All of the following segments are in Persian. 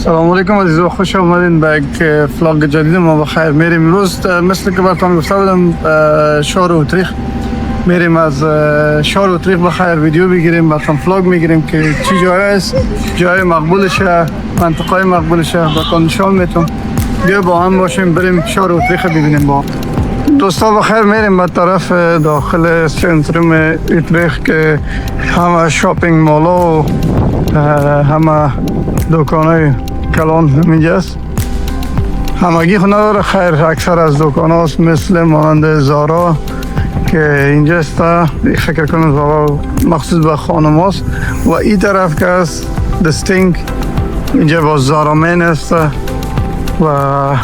سلام علیکم عزیز و خوش آمدین به یک فلاگ جدید. ما بخیر میریم امروز مثل که براتون گفته بودم شهر اوتریخ میریم. از شهر اوتریخ بخیر ویدیو بگیریم، براتون فلاگ میگیریم که چی جای است، جای مقبولشه، منطقه مقبولشه براتون نشان میتونم. بیا با هم باشیم بریم شهر اوتریخ ببینیم. با دوستا بخیر میریم به طرف داخل سنترم اوتریخ که همه شاپینگ مالا و همه دکانای کلان همینجاست. همگی خونه داره خیر، اکثر از دکان هاست مثل مانند زارا که اینجاست. فکر کنم زارا مخصوص به خانم هاست و این طرف که است دستینگ اینجا با زارا مین است و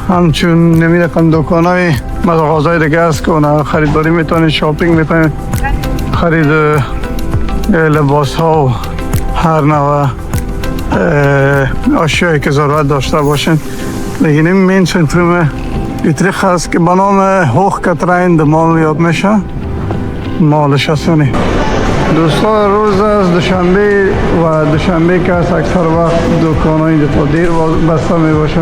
همچون نمیدونم دکان های مغازهای دیگه است که خریداری میتونید، شاپینگ میتونید، خرید لباس ها و هر نوع اشیایی که ضرورت داشته باشین. لیکن این مین سنترم اوتریخ هست که به نام هوخ کاترین د مال یاد میشه، مالش هستونی. دوستا روز از دوشنبه و دوشنبه که از اکثر وقت دکان های تا دیر بسته می باشه،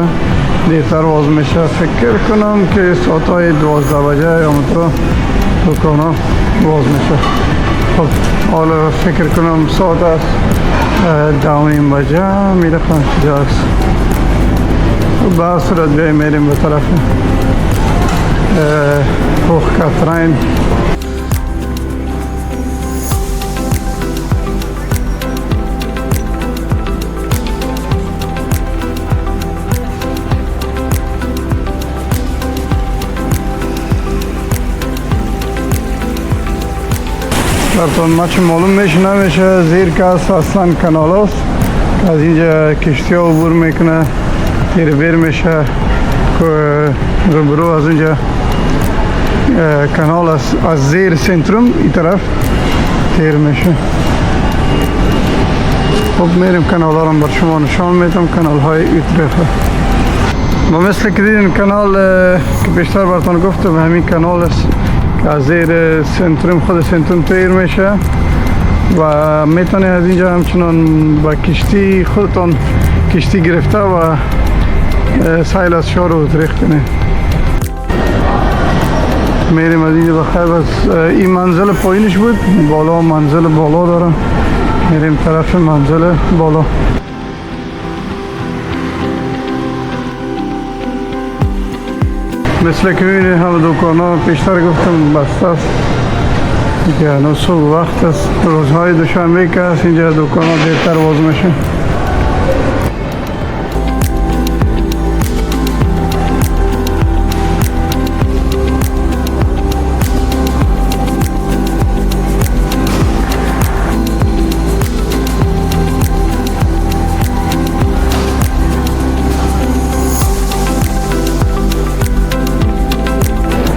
دیرتر باز میشه. فکر کنم که ساعت های 12 بجه یا مترو دکان ها باز میشه. خب حالا فکر کنم ساعت از 2:30 بجه میره جاست. به صورت بیایی میریم به طرف هوخ کاترین. براتون مچ معلوم میشه نمیشه، زیر که هست اصلا کانال هست که از اینجا کشتی ها عبور میکنه، تیر بیر میشه که روبرو از اینجا کانال از زیر سنترم این طرف تیر میشه. خب میریم کانال ها رو بر شما نشان میدم، کانال های اوتریخ. ما مثل که دیدین کانال که بیشتر براتون گفتم همین کانال است که از زیر سنترم خود سنترم تیر میشه و میتونی از اینجا همچنان با کشتی خودتون کشتی گرفته و سیل از شهر اوتریخ کنه. میریم از اینجا بخیر. از این منزل پایینش بود، بالا منزل بالا دارم، میریم طرف منزل بالا. مثل که میبینید همه دکان ها پیشتر گفتم بسته است که هنوز صبح وقت است. روزهای دوشنبه که هست اینجا دکان ها دیرتر باز میشه.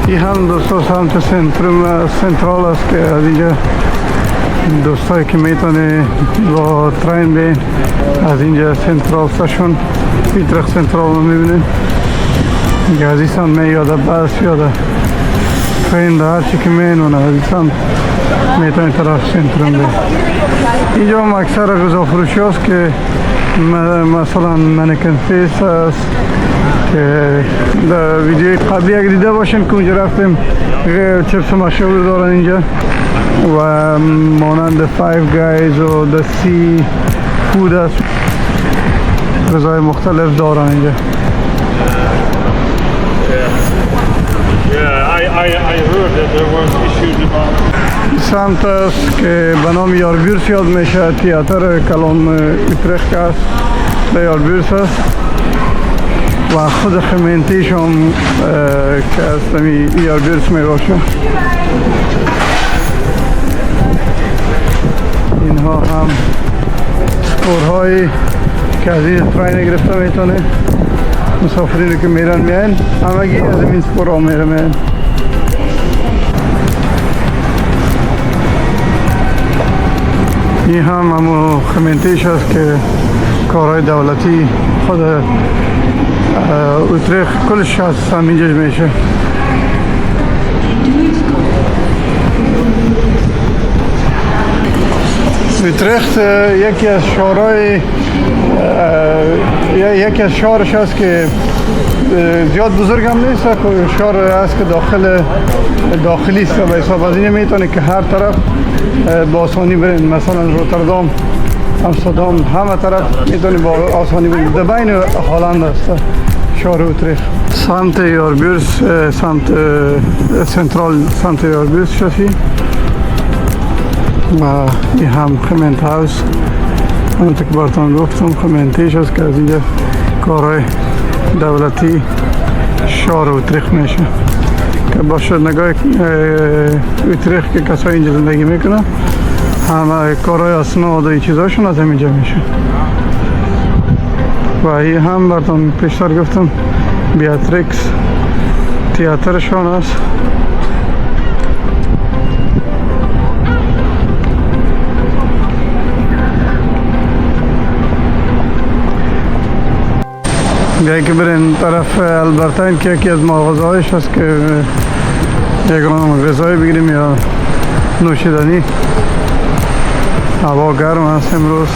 این هم دوستا سمت سنترال است که از اینجا دوستایی که میتونه با ترین بین از اینجا سنترال استشن اوتریخ سنترال رو میبینید که از این سمت میاده بس یاده ترین در هرچی که میمونه از این سمت میتونه طرف سنترم بین. اینجا هم اکثر غذا فروشی هست که مثلا منکن فیس است که در ویدیوی قبلی اگر دیده باشین که اونجا رفتیم چپس مشهور دارن اینجا و مانند فایو گایز و د سی فود است، غذای مختلف دارن اینجا. سمت است که به نام یاربورس یاد میشه، تیاتر کلان اوتریخ که است به یاربورس است و خود خمینتیش هم که از یاربورس می باشه. اینها هم سپورهایی که از این ترین گرفته میتونه مسافرینی که میرن میان همگی از این سپور ها میرن. این هم همون خمینتیش است که کارهای دولتی خود اوتریخ کلش هست همینجا میشه. اوترخت یکی از شهرهای یکی از شهرش است که زیاد بزرگ هم نیست، شهر است که داخلی است به حساب از این میتونه که هر طرف با آسانی برین، مثلا روتردام، امستردام، همه طرف میتونه با آسانی برین. در بین هلند است شهر اوترخت. سمت یاربورس، سمت سنترال سمت یاربورس شدی و این هم خمنت هاوس، همونطور که براتون گفتم خمنتیش است که از اینجا کارهای دولتی شهر اوترخت میشه که باشه نگاه اوترخت که کسایی اینجا زندگی میکنن همه کارهای اسناد و این چیزاشون از همینجا میشه. و این هم براتون پیشتر گفتم بیاتریکس تئاترشون است. بیایی که برین طرف البرتاین که یکی از مغازه هایش هست که یکان غذایی بگیریم یا نوشیدنی. هوا گرم هست امروز،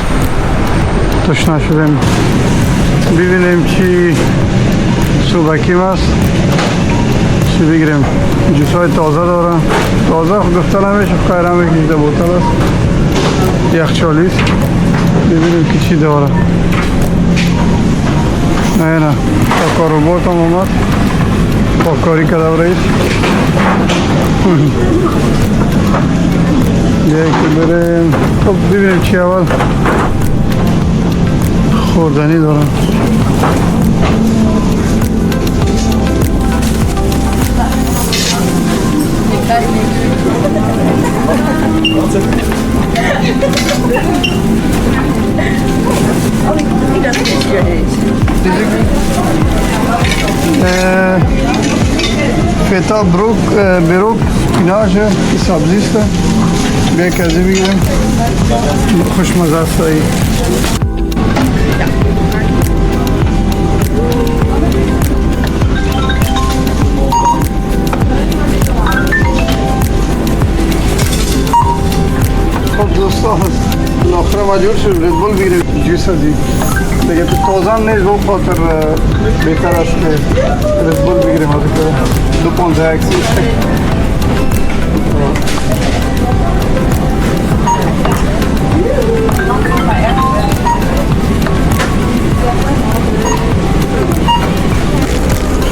تشنه شدیم. ببینیم چی سوبکیم هست، چی بگیریم. جوس های تازه دارم، تازه گفته نمیشه، خیر هم یکی در بوتل است، یخچالی است. ببینیم که چی داره. نه تا کاروبات هم اومد، با کاری کرده و رئیس یکی بریم. خب ببینیم چی اول خوردنی دارم. فتا بروک سپیناج سبزی است، بیا که ازی بگیریم، خوشمزه است. خب دوستان آخر مجبور شد ردبول بگیریم، جوس ازی دیگه تو تازه هم نیست، با خاطر بهتر است که ردبول بگیریم. از که 2.15 اکسی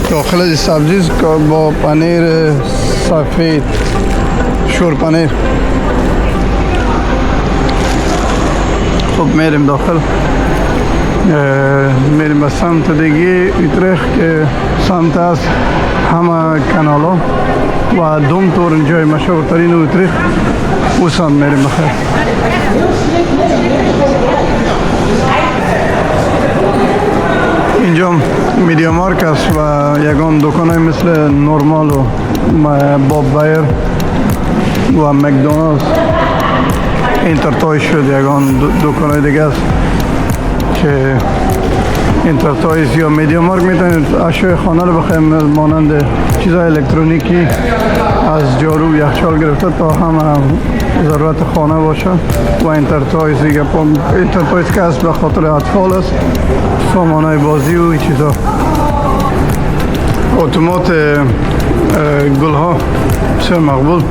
داخل از سبزی با پنیر سفید، شور پنیر. خب میریم داخل، میریم به سمت دیگه اوترخت که سمت است همه کانال ها و دوم تور جای مشهورترین اوترخت او سمت میریم. بخیر اینجا میدیا مارک است و یگان دکان های مثل نورمال و باب بایر و مکدونالدز انترتای شد. یگان دکان های دیگه است که انترتایز یا میدیا مارک میتونید اشیاء خانه رو بخوایم، مانند چیزهای الکترونیکی از جارو یخچال گرفته تا همه ضرورت خانه باشه. و انترتایز دیگه، انترتایز که است به خاطر اطفال است، سامانهای بازی و چیزا. اتومات گل ها بسیار مقبول،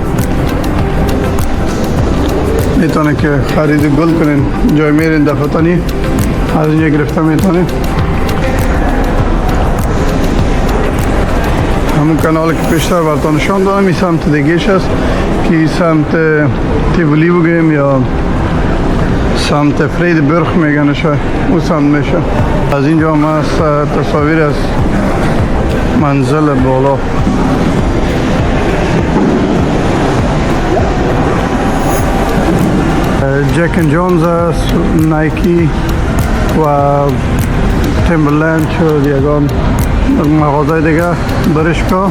میتونه که خرید گل کنین، جای میرین دفتانی از اینجا گرفته میتونین. همون کانال که پیشتر براتون نشان دادم این سمت دیگهش است که سمت تیولی بگیم یا سمت فرید برخ میگنش، او سمت میشه. از اینجا هم هست تصاویر از منزل بالا. جک اند جونز است، نایکی و تیمبرلند شد، یگان مغازه دیگه برشکا.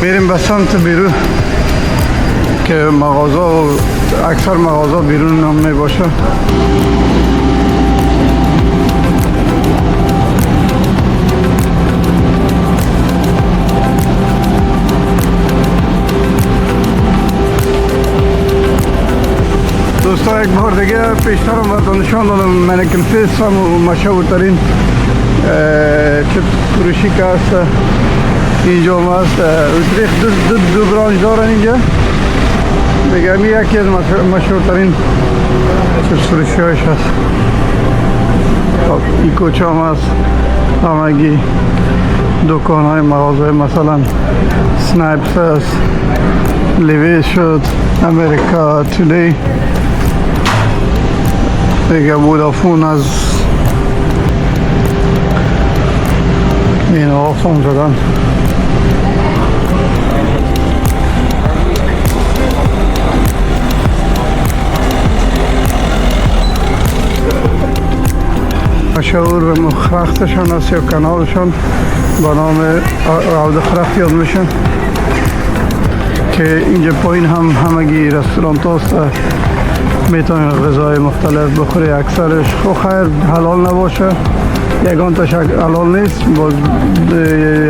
میریم به سمت بیرون که مغازه و اکثر مغازه بیرون هم می باشه. دوستا یک بار دیگه پیشتر آمد نشان دادم منیکن فیس و مشهورترین چه فروشی که هست اینجا هم هست. اتریخ دو برانچ دارن اینجا دیگه. همی یکی از مشهورترین فروشی هایش هست. این کوچه هم هست، همگی دکان های مغازه مثلا سنایپس هست، لیویس شد، امریکا تولی دیگه، وودافون از این آفون زدن. مشهور به خرختشان هست یا کانالشان با نام عود خرخت یاد میشن که اینجا پایین هم همگی رستورانت هست، میتونی غذای مختلف بخوری. اکثرش خب خیر حلال نباشه، یگان تاش حلال نیست، باز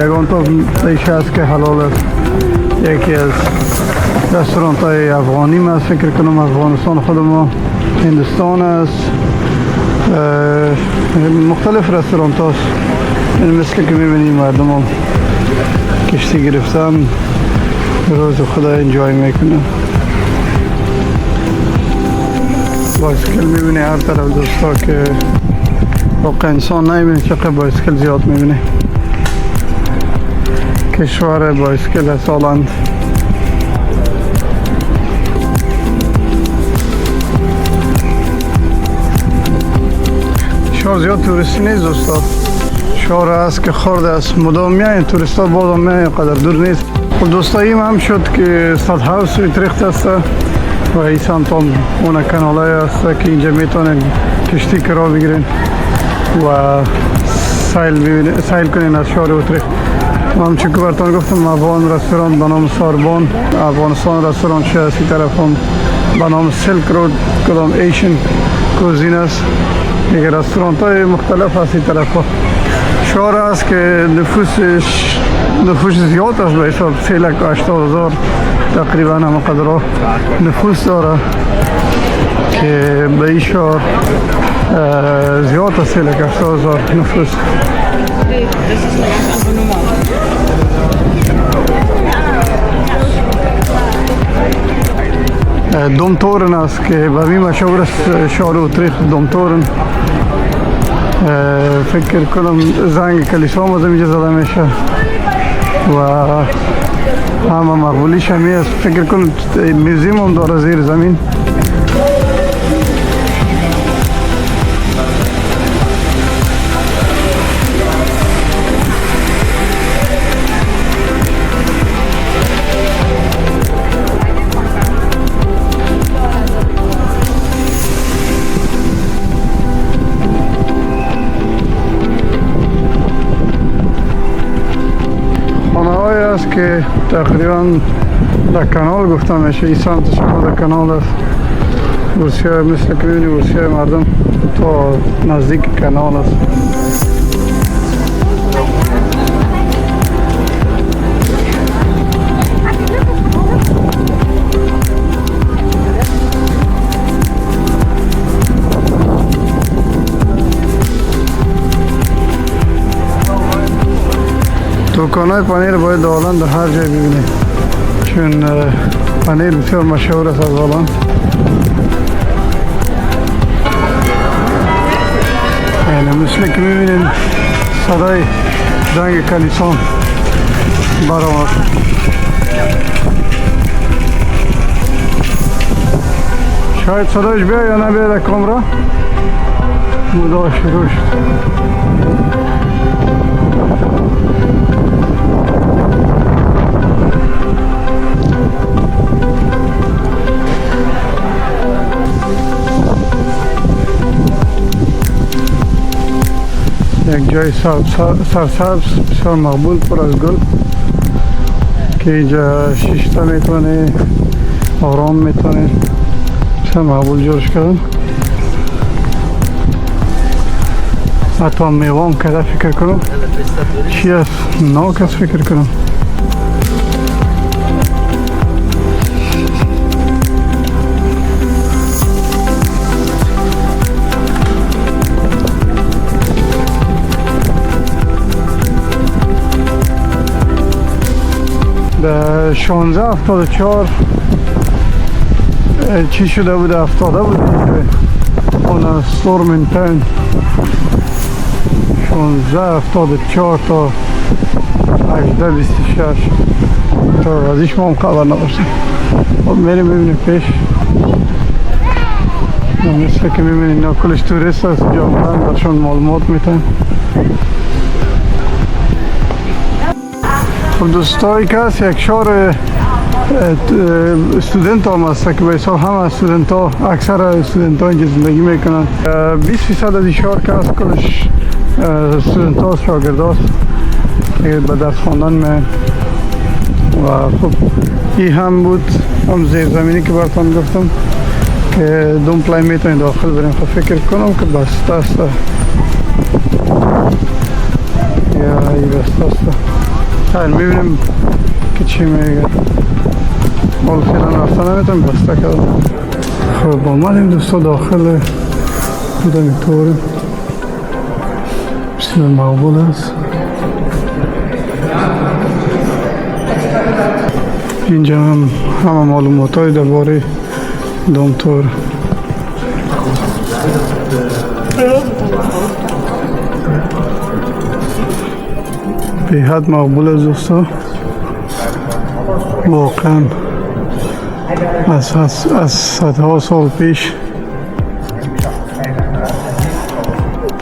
یگان تا دیش هست که حلال است. یکی از رستورانت های افغانی من فکر کنم افغانستان خود ما، هندوستان است، مختلف رستورانت هست. این مثل که میبینیم مردم هم کشتی گرفتن روز خدا انجای میکنه. بایسکل میبینی هر طرف دوستا که واقع انسان نمیبینی چقدر بایسکل زیاد میبینی. کشور بایسکل است هلند. شهر زیاد توریستی نیست دوستا، شهر است که خورده است، مدام میاین توریستا بازم میاین، قدر دور نیست. خب دوستا این هم شد که استاد هاوس اتریخت است و این سمت هم اون کانالای است که اینجا میتونین کشتی کرا بگیرین و سیل کنین از شهر اتریخت. همچون که براتون گفتم افغان رستوران به نام ساربان، افغانستان رستوران هست، این طرف هم به نام سیلک رود کدام ایشن کوزین است. دیگه رستورانت های مختلف هست این طرف ها. شهر است که نفوس زیاد است، به حساب 3,80,000 تقریبا هم قدر نفوس داره که به این شهر زیاد است، 3,80,000 نفوس. دومتورن است که به می مشهور است شهر اتریخت. دومتورن فکر کنم زنگ کلیسا هم از اینجا زده میشه و همه مقبولیش همی است. فکر کنم میوزیم هم داره زیر زمین. است که تقریبا در کانال گفته میشه، این سمت شما در کانال است. ورسی های مثل که بینی ورسی های مردم تا نزدیک کانال است. دکان‌های پنیر باید هلند هر جای ببینید، چون پنیر بسیار مشهور است از هلند. یعنی مثل که میبینید صدای زنگ کلیسان برآمد. شاید صدایش بیا یا نبیا در کامرا. مدار شروع شد. یک جای سرسبز بسیار مقبول پر از گل که اینجا شیشته میتونه آرام میتونه بسیار مقبول جورش کردن. حتی میوام کده فکر کنم چی است؟ ناک است فکر کنم. 1674 چی شده بوده؟ افتاده بوده اون ستورمین تاون 1674 تا 1826 تا ازش ما هم خبر نداشتیم. خب میریم ببینیم پیش. مثل که میبینید اینا کلش توریست هست، جا بودن برشون معلومات میتن. خب دوستایی که هست یک شهر استودنت هم هست که به حساب همه استودنت ها، اکثر استودنت ها اینجا زندگی میکنن. 20% از این شهر که هست کلش استودنت ها، شاگرد هاست که به درس خواندن میان. و خب این هم بود هم زیرزمینی که براتون گفتم که دوم پلای میتونید داخل بریم. خب فکر کنم که بسته است یا ای بسته است. خیلی میبینیم که چی میگه. حال فیلن رفتن نمیتونیم بسته کردم. خب آمدیم دوستا داخل بودم اینطوری بسیار مقبول است. اینجا هم همه معلومات های درباره دوم تور به حد مقبول است دوستا. واقعا از صدها سال پیش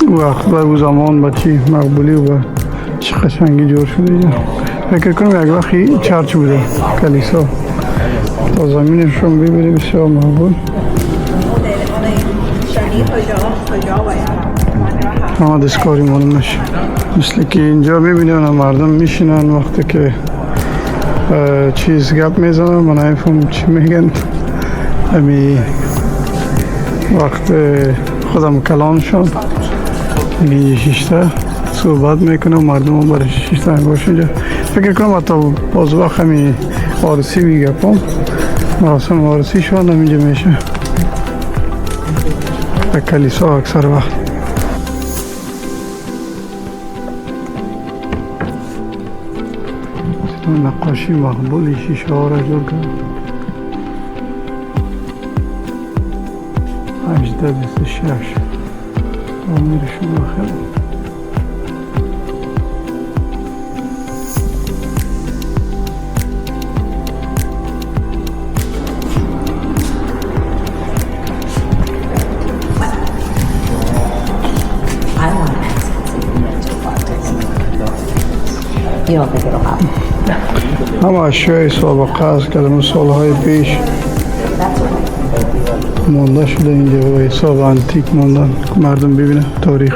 وقت و زمان با چی مقبولی و چه قشنگی جور شده اینجا. فکر کنم یک وقتی چرچ بوده کلیسا. تا زمینش رو ببینیم بسیار مقبول. همه دستکاری معلوم نشه. مثل که اینجا میبینیم مردم میشینن وقتی که چیز گپ میزنن. من نمیفهم چی میگن. امی وقت خودم کلام شد این شیشته صحبت میکنم مردم هم برای شیشته باشه اینجا. فکر کنم حتی باز وقت همی وارسی میگپم مراسم وارسی شد هم اینجا میشه به کلیسا اکثر وقت. نقاشی مقبولی شیشه ها را جور کرد. 1826 امیر شما خیلی همه اشیای سابقه است که در سالهای پیش مانده شده اینجا و حساب انتیک ماندن. مردم ببینه تاریخ.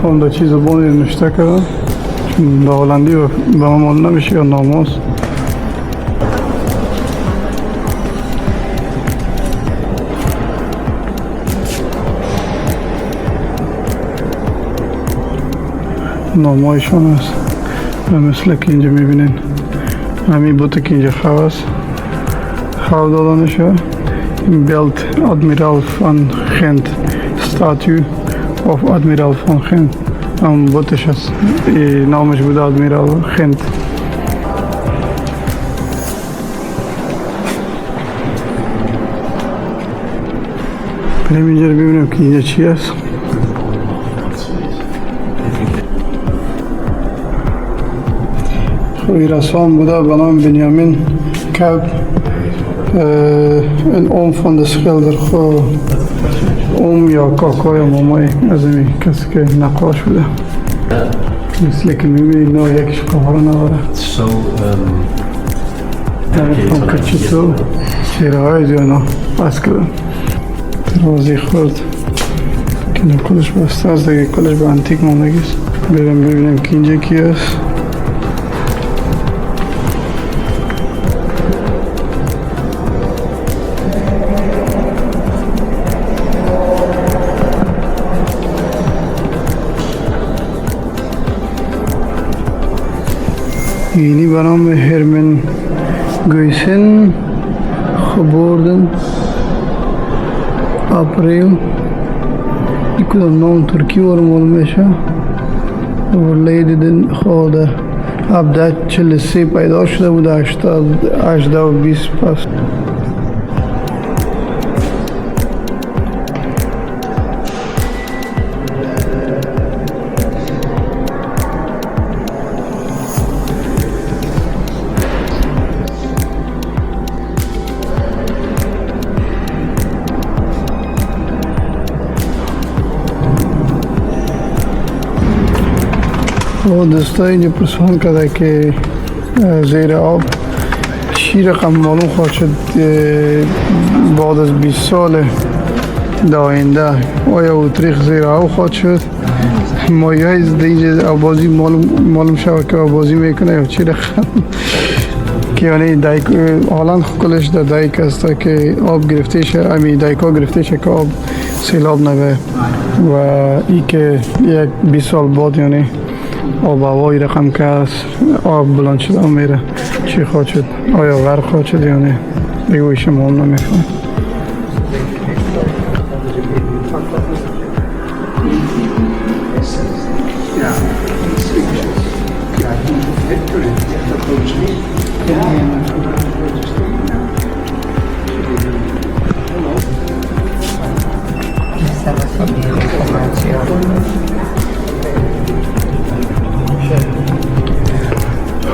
من دو چیز زبانی نشته کردم چون دا هلندی به من معلوم نمیشه یا ناماس. نامایشان است و مثل که اینجا میبینین همین بوده که اینجا خواه است. خواه دادن شد. این بیلت ادمیرال فان خند ستاتیو of Admiral van Gent. هم بوتش هست. نامش بوده ادمیرال خند. بریم اینجا رو ببینیم که اینجا چی هست. خب این رسام بوده به نام بنیامین کاب. een oom van de schilder. oom یا کاکا یا مامای از این کسی که نقاش بوده. مثل که میبینید نه یکیش کافره نداره. نمی‌فهم که چطور چهره‌های دیانو بس کردم دروازه خورد که کلش بسته است دیگه کلش به انتیک ماندگیست بریم ببینیم که اینجا کی است اینی به نام هرمن گویسن خبردن اپریل این کدام نام ترکی ورمال میشه ورلیدن خواهده 1743 پیدا شده بود 1820 پس دوستا اینجا پرسان کرده که زیر آب چی رقم معلوم خواهد شد بعد از 20 سال در آینده آیا اتریق زیر آب خواهد شد مایه های در اینجا آبازی معلوم شود که آبازی میکنه یا چی رقم که یعنی دایک حالا کلش در دایک است که آب گرفته شه امی دایک ها گرفته شه که آب سیلاب نبه و ای که یک 20 سال بعد یعنی آب هوایی رقم که است آب بلند شده میره چی خواهد شد آیا غرق خواهد شد یا نه دیگه ایش ما هم نمیفهم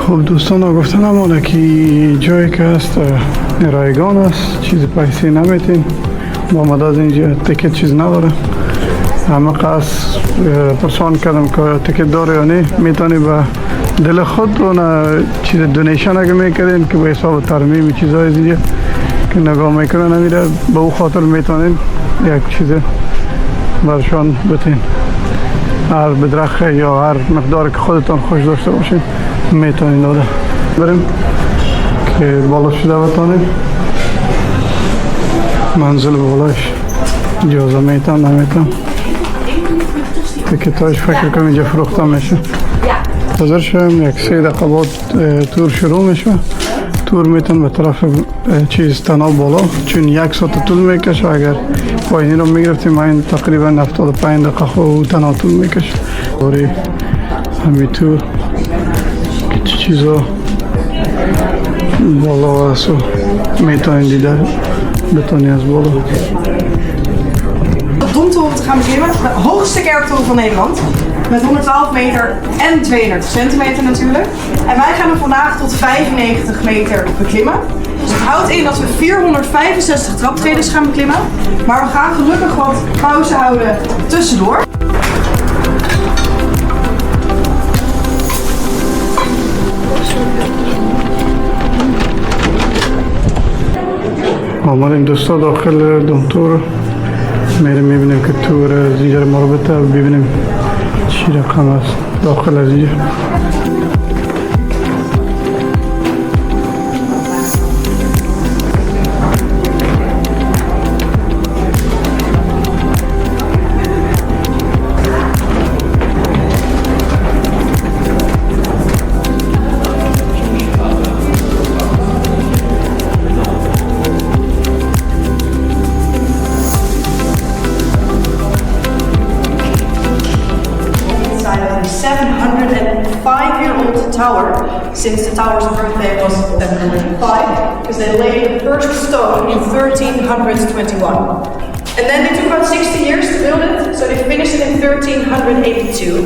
خب دوستان ها گفتن همانه که جایی که هست رایگان است چیز پیسی نمیتین با مدد از اینجا تکت چیز نداره همه قصد پرسان کردم که تکت داره یا نه میتونی به دل خود و نه چیز دونیشن اگه میکردین که به حساب ترمیم چیزهای دیگه که نگاه میکنن نمیره به او خاطر میتونین یک چیز برشان بتین هر بدرخه یا هر مقدار که خودتان خوش داشته باشین میتونین داده بریم که بالا شده بتانیم منزل بالاش اجازه میتون نمیتون تکتاش فکر کنم اینجا فروخته میشه حاضر شویم یک 3 دقیقه بعد تور شروع میشه تور میتون به طرف چیز تناب بالا چون 1 ساعت طول میکشه اگر پایینی رو میگرفتیم این تقریبا 75 دقیقه خود تناب طول میکشه دوری همین تور که چیزا بالا است و میتونین دیده بتونی از بالا Domtoren te gaan beklimmen, de hoogste kerktoren van Nederland. Met 112 meter en 32 centimeter natuurlijk. En wij gaan er vandaag tot 95 meter beklimmen. Dus het houdt in dat we 465 traptreders gaan beklimmen. Maar we gaan gelukkig wat pauze houden tussendoor. آمدیم دوستا داخل دمتور میریم میبینیم که تور زیجر مربوطه ببینیم چی رقم است داخل از اینجا Tower, since the tower's birthday was 705, because they laid the first stone in 1321. And then they took about 60 years to build it, so they finished it in 1382.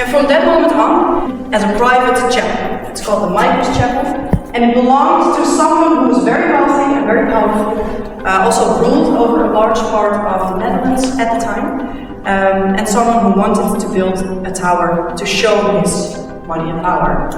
And from that moment on, as a private chapel. It's called the Michael's Chapel, and it belonged to someone who was very wealthy and very powerful, also ruled over a large part of the Netherlands at the time, and someone who wanted to build a tower to show his money and power.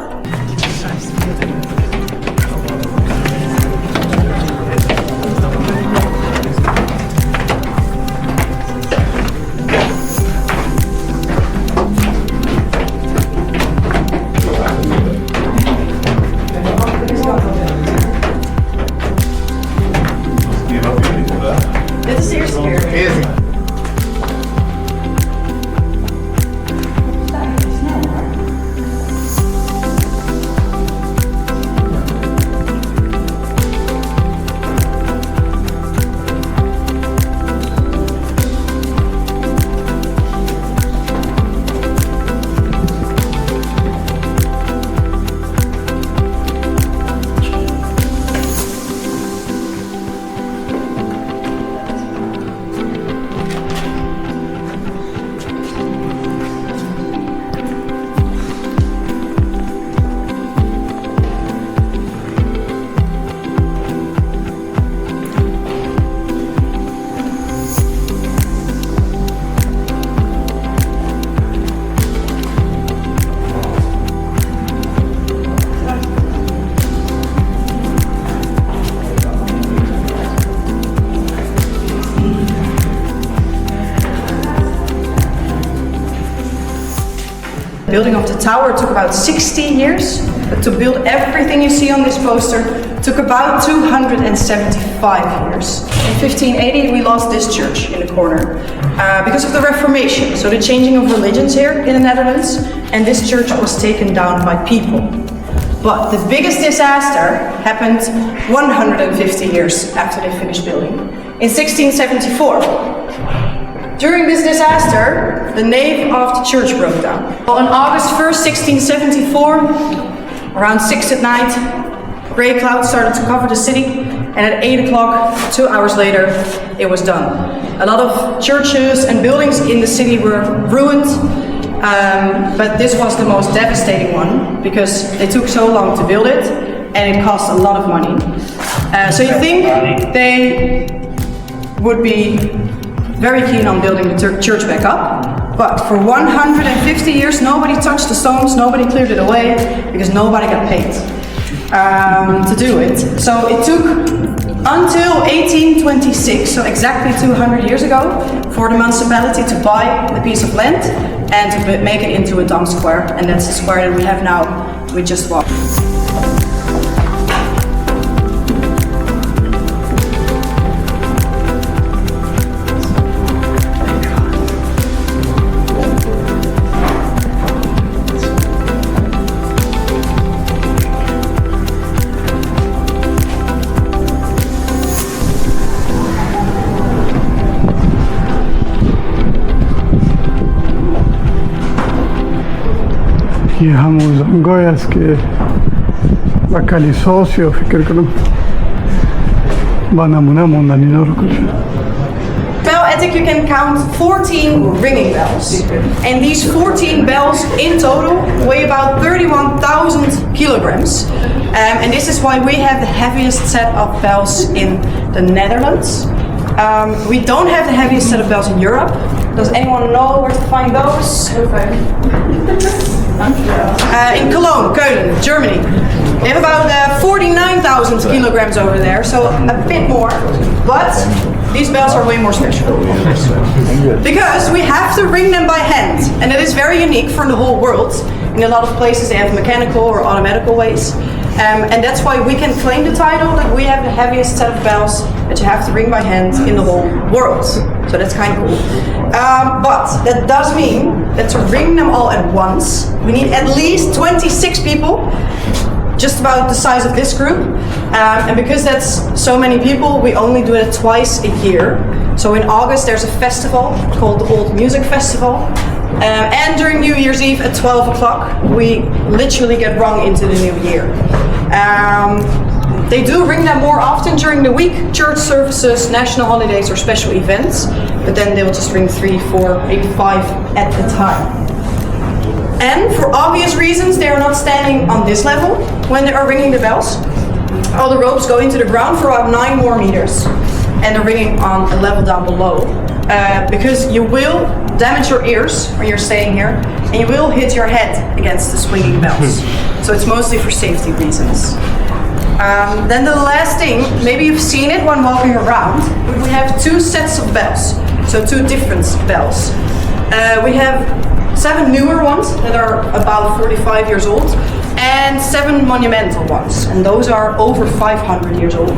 building of the tower took about 60 years, but to build everything you see on this poster took about 275 years. In 1580, we lost this church in the corner because of the Reformation, so the changing of religions here in the Netherlands, and this church was taken down by people. But the biggest disaster happened 150 years after they finished building, in 1674. During this disaster, the nave of the church broke down. Well, on August 1st, 1674, around 6 at night, grey clouds started to cover the city, and at 8 o'clock, 2 hours later, it was done. A lot of churches and buildings in the city were ruined, but this was the most devastating one because they took so long to build it, and it cost a lot of money. So you think they would be very keen on building the church back up, but for 150 years nobody touched the stones, nobody cleared it away because nobody got paid to do it. So it took until 1826, so exactly 200 years ago, for the municipality to buy the piece of land and to make it into a Dam square, and that's the square that we have now. We just walked. ये हम गोया के बकाली सोसियो फिक्र करूँ बना मुना मुना नहीं और कुछ Bell Attic, you can count 14 ringing bells, and these 14 bells in total weigh about 31,000 kilograms, and this is why we have the heaviest set of bells in the Netherlands. We don't have the heaviest set of bells in Europe. Does anyone know where to find those? In Cologne, Keulen, Germany. They have about 49,000 kilograms over there, so a bit more, but these bells are way more special. Because we have to ring them by hand, and it is very unique for the whole world. In a lot of places they have mechanical or automatical ways. And that's why we can claim the title that we have the heaviest set of bells that you have to ring by hand in the whole world. So that's kind of cool. But that does mean that to ring them all at once, we need at least 26 people, just about the size of this group. And because that's so many people, we only do it twice a year. So in August there's a festival called the Old Music Festival. And during New Year's Eve at 12 o'clock, we literally get rung into the new year. They do ring them more often during the week, church services, national holidays, or special events, but then they'll just ring 3, 4, maybe 5 at a time. And for obvious reasons, they are not standing on this level when they are ringing the bells. All the ropes go into the ground for about 9 more meters, and they're ringing on a level down below. Because you will damage your ears when you're staying here, and you will hit your head against the swinging bells. So it's mostly for safety reasons. Then the last thing, maybe you've seen it when walking around, but we have 2 sets of bells, so 2 different bells. We have 7 newer ones that are about 45 years old, and 7 monumental ones, and those are over 500 years old.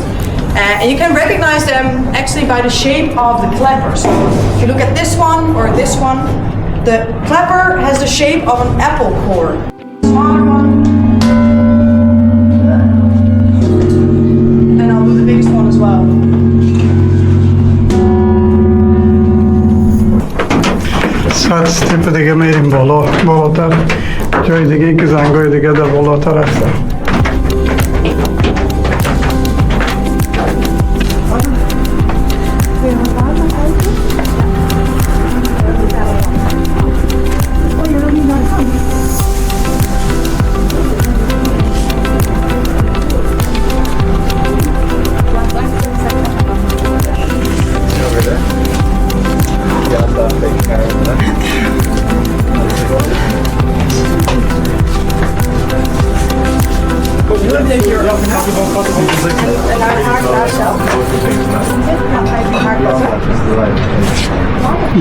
And you can recognize them actually by the shape of the clapper. So if you look at this one or this one, the clapper has the shape of an apple core. Smaller one. And I'll do the biggest one as well. Saat tepedeki merin bolo tar. Joydeki kızan goydeki de bolo tarafta.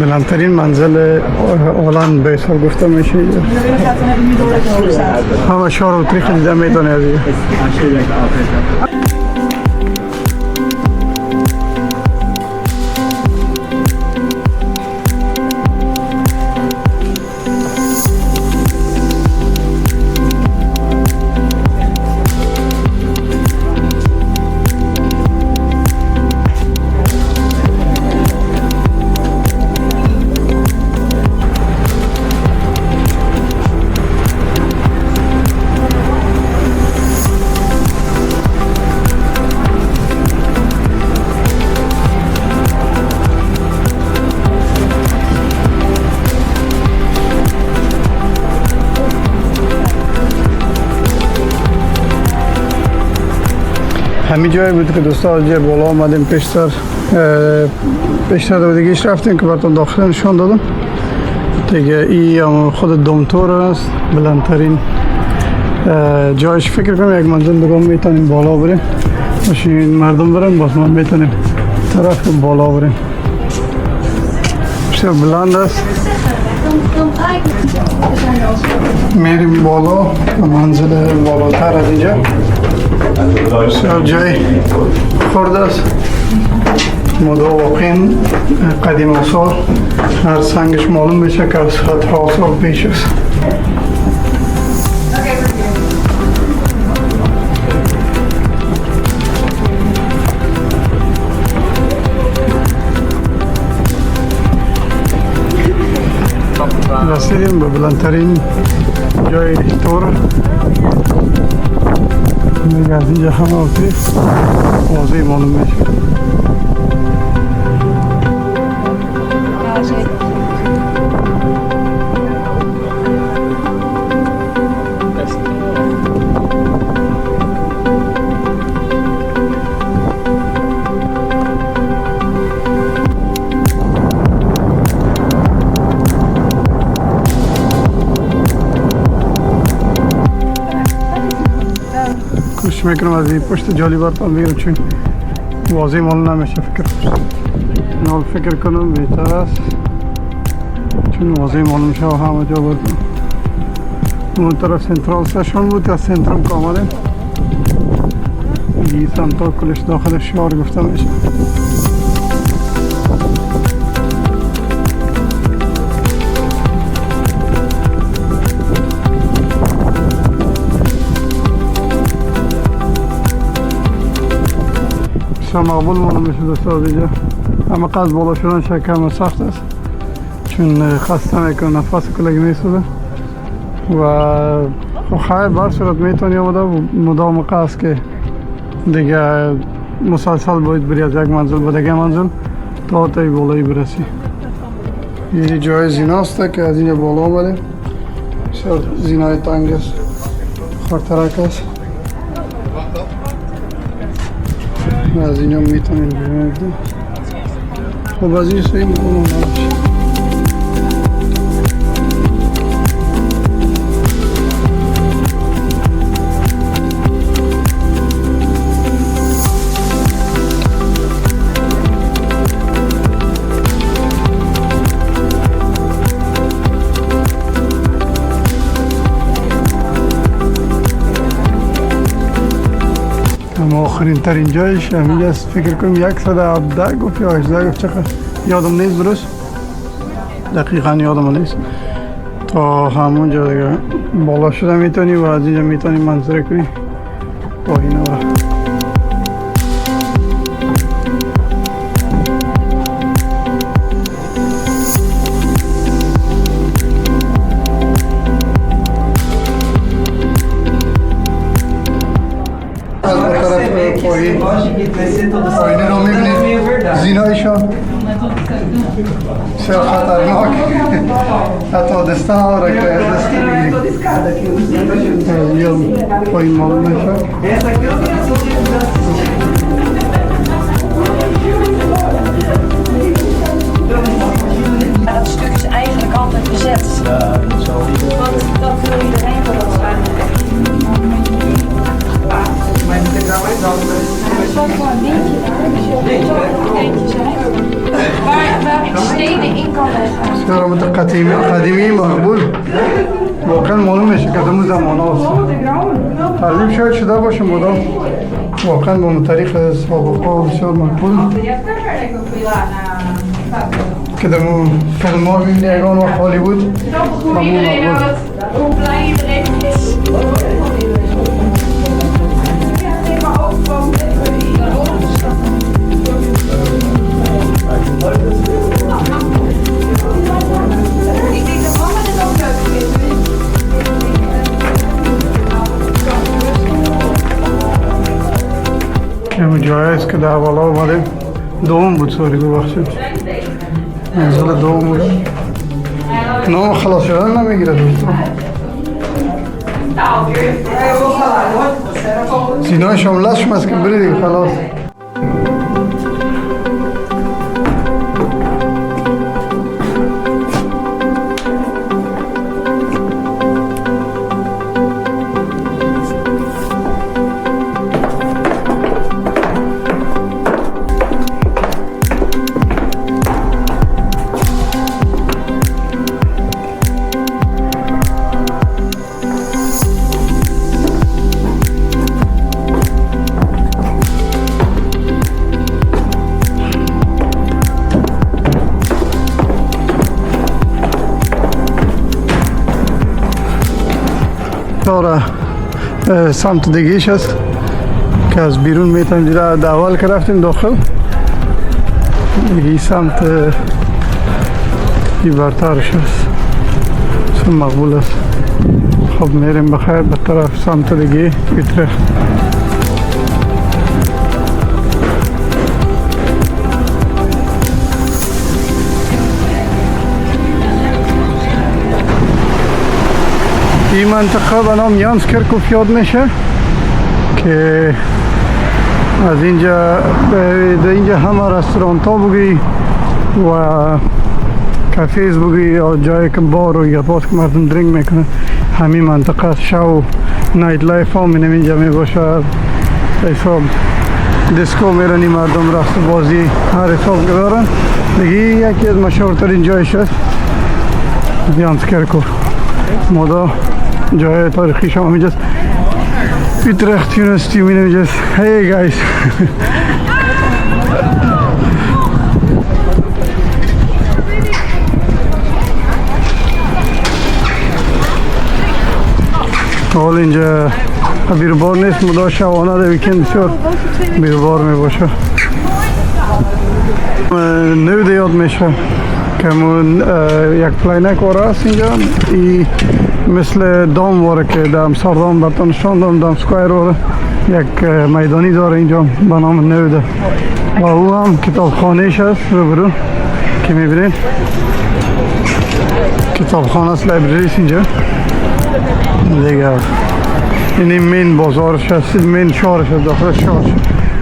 بلندترین منزل هلند به حساب گفته میشه. همه شهر اتریخ دیده میتونه از اینجا. همین جایی بود که دوستا از جای بالا آمدیم پیشتر دو دیگهش رفتیم که براتون داخل نشان دادم دیگه. این خود دومتور است، بلندترین جایش. فکر کنم یک منزل دیگه میتونیم بالا بریم، ماشین مردم برن باز ما میتونیم طرف بالا بریم. بسیار بلند است. میریم بالا، منزل بالاتر از اینجا. بسیار جای خورد است. موضوع واقعا قدیم آثار، هر سنگش معلوم میشه که از صدها سال پیش است. رسیدیم به بلندترین جای تور. میگه از اینجا همه اتریخ واضح معلوم میشه. کوشش میکنم از این پشت جالی برتان بگیرم چون واضح معلوم نمیشه. فکر کنم بهتر است چون واضح معلوم شه و همه جا برتان. اون طرف سنترال استیشن بود، از سنترم که آمدیم این سمتا کلش داخل شهر گفته میشه. مقبول معلوم میشه دوستا دیگه. اما قصد بالا شدن شکم سخت است چون خسته میکنه، نفس کلگی میسوزه و خیر بر صورت میتونی آمده و مدام قصد که دیگه مسلسل باید بری از یک منزل به دیگه منزل تا تای بالایی برسی. یه جای زیناست که از اینجا بالا آمده، بسیار زینای تنگ است، خرترک است. از اینجا میتونیم بریم. خب از این سوی میکنم نمیشه. آخرین ترین جایش همینجا است. فکر کنم 117 گفت یا 18 گفت، چقدر یادم نیست درست، دقیقا یادم نیست. تا همونجا دیگه بالا شده میتونی و از اینجا میتونی منظره کنی پایین را. پایین رو میبینید زینایشان بسیار خطرناک، حتی دستان آره که دست بگیرید یا پایین معلوم میشه. Dat stuk is eigenlijk altijd bezet. Want dat wil iedereen dat het er zat gewoon een windje daar, dus je moet ook nog eentje zijn. Waar ik steden in kan رابط قدیمی مقبول واقعا معلوم میشه که دمو زمان هاست ترمیم شاید شده باشه مدام واقعا با طریق سابقه ها بسیار مقبول که دمو فیلم ها میبینی اگان وقت هالیوود دمو مقبول Hoe blij iedereen is. Maar ook van ik denk dat mama dit ook leuk vindt. همون جایی است که در بالا اومدیم دوم بود سوری ببخشید منزل دوم بود نام خلاص شدن نمیگیره دوستان سینای شما لشم است که بری دیگه خلاص داره سمت دیگیش است که از بیرون میتونیم دیده اول که رفتیم داخل دیگه سمت این برترش است سم مقبول است خب میریم بخیر به طرف سمت دیگه بیترخت این منطقه به نام یانسکرکوف یاد میشه که از اینجا به اینجا همه رستورانت ها بگی و کافیز بگی یا جایی که بار و گپات که مردم درینگ میکنه همین منطقه شو نایت لایف ها می اینجا می باشه حساب دیسکو میرنی مردم رقص بازی هر حساب دارن دیگه یکی از مشهورترین جایش است یانسکرکوف مادا جای تاریخی شما میجاست Utrecht University میجاست hey guys حال اینجا بیروبار نیست مدا شبانه در ویکند بسیار بیروبار می باشه نویده یاد میشه که یک پلاینک واره است اینجا ای مثل دام واره که در امستردام برتان شاندم دام سکویر واره یک میدانی داره اینجا به نام نویده و او هم کتابخانهش است روبرو که میبینید کتابخانه است لایبرریس اینجا دیگه این مین بازارش است مین شهرش است داخل شهرش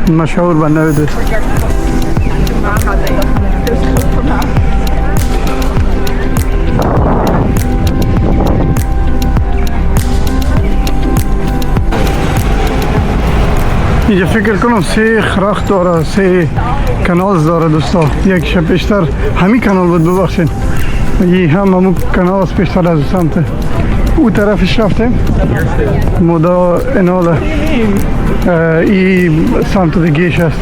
مشهور به نویده اینجا فکر کنم 3 خرخت داره 3 کانال داره دوستا یکیش پیشتر همین کانال بود ببخشید این هم همون کانال است پیشتر از سمت او طرفش رفتیم مدا اناله این سمت دیگهش هست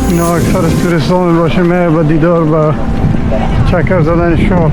اینا اکثر از توریستان باشه میه با دیدار با چکر زدن شهر